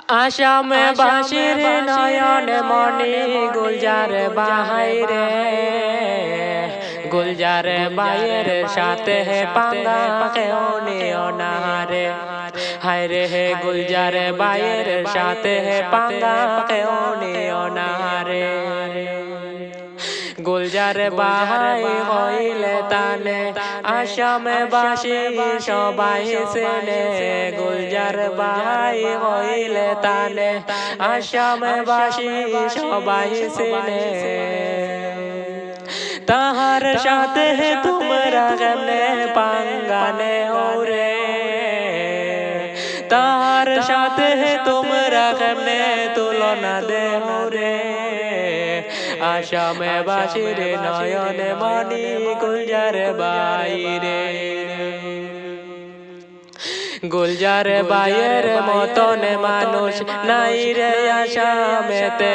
আসামে বাসির নয়ন মনি গুলজার বাহাইরে গুলজার বাইয়ের সাথে পাঙ্গা কেউ নিও না রে হায়রে হে গুলজার বাইয়ের সাথে পাঙ্গা কেউ নিও না রে গুলজার বাহাই হইলে তানে আসামে বাসি সবাই চেনে গুলজার বাহাই হইলে তানে আসামে বাসি সবাই চেনে তাহার সাথে তোমরা কেমনে পাঙ্গানে ওরে তাহার সাথে তোমরা কেমনে তুলনা দে রে আসামে বাসির নয়ন মনি গুলজার বাইরে গুলজার বাইয়ের মতন মানুষ নাই রে আসামেতে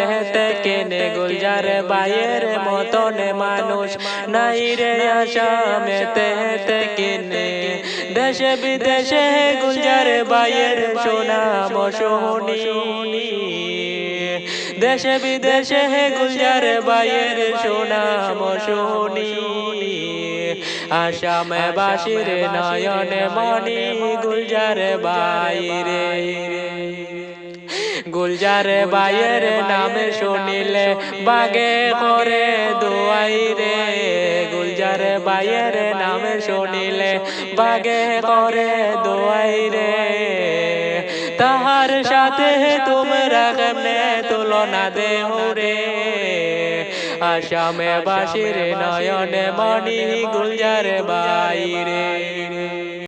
কেনে গুলজার বাইয়ের মতন মানুষ নাই রে আসামেতে কেনে দেশে বিদেশে গুলজার বাইয়ের সুনাম শুনি দেশে বিদেশে গুলজার বাইয়ের সুনাম শুনি আসামে বাসির নয়ন মনি গুলজার বাইরে গুলজার বাইয়ের নাম শুনিলে বাগে করে দোয়াই রে গুলজার বাইয়ের নাম শুনিলে বাগে করে দোয়াই রে তাহার সাথে তোমরা কেমনে তুলনা দেও রে আসামে বাসির নয়ন মনি গুলজার বাইরে।